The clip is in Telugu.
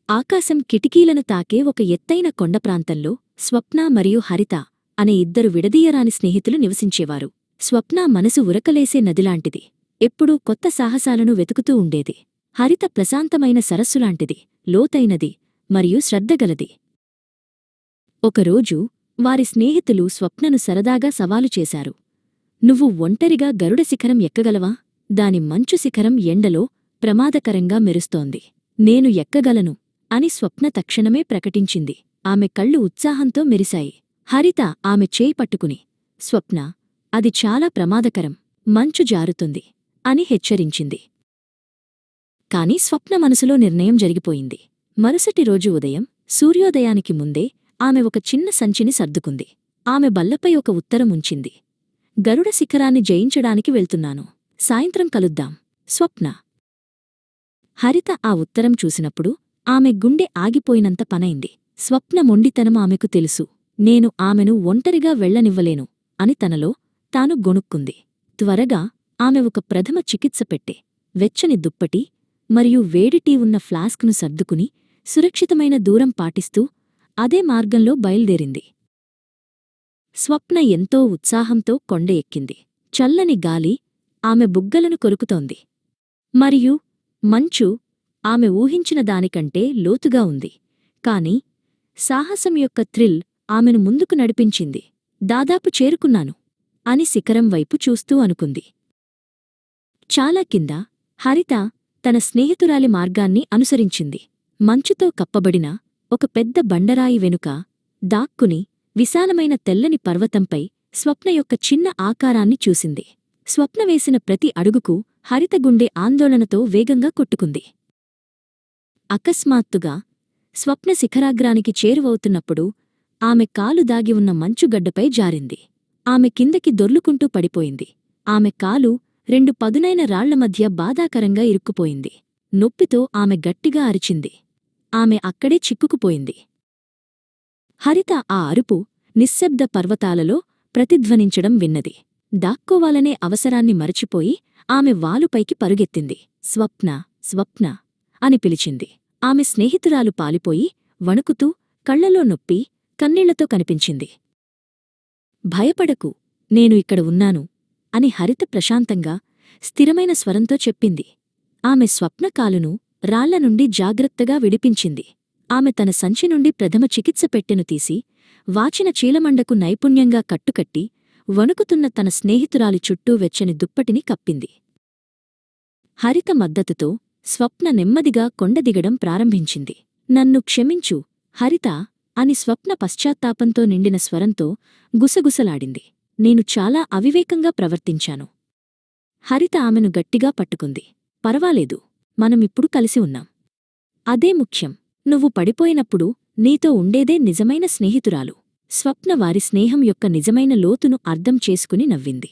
ఆకాశం కిటికీలను తాకే ఒక ఎత్తైన కొండ ప్రాంతంలో స్వప్న మరియు హరిత అనే ఇద్దరు విడదీయరాని స్నేహితులు నివసించేవారు. స్వప్న మనసు ఉరకలేసే నదిలాంటిది. ఎప్పుడూ కొత్త సాహసాలను వెతుకుతూ ఉండేది. హరిత ప్రశాంతమైన సరస్సులాంటిది, లోతైనది మరియు శ్రద్ధగలది. ఒకరోజు వారి స్నేహితులు స్వప్నను సరదాగా సవాలు చేశారు. నువ్వు ఒంటరిగా గరుడ శిఖరం ఎక్కగలవా? దాని మంచు శిఖరం ఎండలో ప్రమాదకరంగా మెరుస్తోంది. నేను ఎక్కగలను అని స్వప్న తక్షణమే ప్రకటించింది. ఆమె కళ్ళు ఉత్సాహంతో మెరిశాయి. హరిత ఆమె చేయి పట్టుకుని, స్వప్న, అది చాలా ప్రమాదకరం, మంచు జారుతుంది అని హెచ్చరించింది. కాని స్వప్న మనసులో నిర్ణయం జరిగిపోయింది. మరుసటి రోజు ఉదయం సూర్యోదయానికి ముందే ఆమె ఒక చిన్న సంచిని సర్దుకుంది. ఆమె బల్లపై ఒక ఉత్తరం ఉంచింది. గరుడ శిఖరాన్ని జయించడానికి వెళ్తున్నాను. సాయంత్రం కలుద్దాం. స్వప్న. హరిత ఆ ఉత్తరం చూసినప్పుడు ఆమె గుండె ఆగిపోయినంత పనైంది. స్వప్న మొండితనం ఆమెకు తెలుసు. నేను ఆమెను ఒంటరిగా వెళ్లనివ్వలేను అని తనలో తాను గొణుక్కుంది. త్వరగా ఆమె ఒక ప్రథమ చికిత్స పెట్టే, వెచ్చని దుప్పటి మరియు వేడిటీ ఉన్న ఫ్లాస్క్ను సర్దుకుని సురక్షితమైన దూరం పాటిస్తూ అదే మార్గంలో బయల్దేరింది. స్వప్న ఎంతో ఉత్సాహంతో కొండ ఎక్కింది. చల్లని గాలి ఆమె బుగ్గలను కొరుకుతోంది. మరియు మంచు ఆమె ఊహించిన దానికంటే లోతుగా ఉంది. కాని సాహసం యొక్క థ్రిల్ ఆమెను ముందుకు నడిపించింది. దాదాపు చేరుకున్నాను అని శిఖరం వైపు చూస్తూ అనుకుంది. చాలా కింద హరిత తన స్నేహితురాలి మార్గాన్ని అనుసరించింది. మంచుతో కప్పబడిన ఒక పెద్ద బండరాయి వెనుక దాక్కుని విశాలమైన తెల్లని పర్వతంపై స్వప్న యొక్క చిన్న ఆకారాన్ని చూసింది. స్వప్న వేసిన ప్రతి అడుగుకు హరిత గుండె ఆందోళనతో వేగంగా కొట్టుకుంది. అకస్మాత్తుగా స్వప్న శిఖరాగ్రానికి చేరువవుతున్నప్పుడు ఆమె కాలు దాగి ఉన్న మంచుగడ్డపై జారింది. ఆమె కిందకి దొర్లుకుంటూ పడిపోయింది. ఆమె కాలు రెండు పదునైన రాళ్ల మధ్య బాధాకరంగా ఇరుక్కుపోయింది. నొప్పితో ఆమె గట్టిగా అరిచింది. ఆమె అక్కడే చిక్కుకుపోయింది. హరిత ఆ అరుపు నిశ్శబ్ద పర్వతాలలో ప్రతిధ్వనించడం విన్నది. దాక్కోవాలనే అవసరాన్ని మరచిపోయి ఆమె వాలుపైకి పరుగెత్తింది. స్వప్న, స్వప్న అని పిలిచింది. ఆమె స్నేహితురాలు పాలిపోయి, వణుకుతూ, కళ్లలో నొప్పి, కన్నీళ్లతో కనిపించింది. భయపడకు, నేను ఇక్కడ ఉన్నాను అని హరిత ప్రశాంతంగా, స్థిరమైన స్వరంతో చెప్పింది. ఆమె స్వప్న కాలును రాళ్ల నుండి జాగ్రత్తగా విడిపించింది. ఆమె తన సంచి నుండి ప్రథమ చికిత్స పెట్టెను తీసి, వాచిన చీలమండకు నైపుణ్యంగా కట్టుకట్టి, వణుకుతున్న తన స్నేహితురాలి చుట్టూ వెచ్చని దుప్పటిని కప్పింది. హరిత మద్దతుతో స్వప్న నెమ్మదిగా కొండదిగడం ప్రారంభించింది. నన్ను క్షమించు, హరితా అని స్వప్న పశ్చాత్తాపంతో నిండిన స్వరంతో గుసగుసలాడింది. నేను చాలా అవివేకంగా ప్రవర్తించాను. హరిత ఆమెను గట్టిగా పట్టుకుంది. పర్వాలేదు, మనమిప్పుడు కలిసి ఉన్నాం. అదే ముఖ్యం. నువ్వు పడిపోయినప్పుడు నీతో ఉండేదే నిజమైన స్నేహితురాలు. స్వప్న వారి స్నేహం యొక్క నిజమైన లోతును అర్థం చేసుకుని నవ్వింది.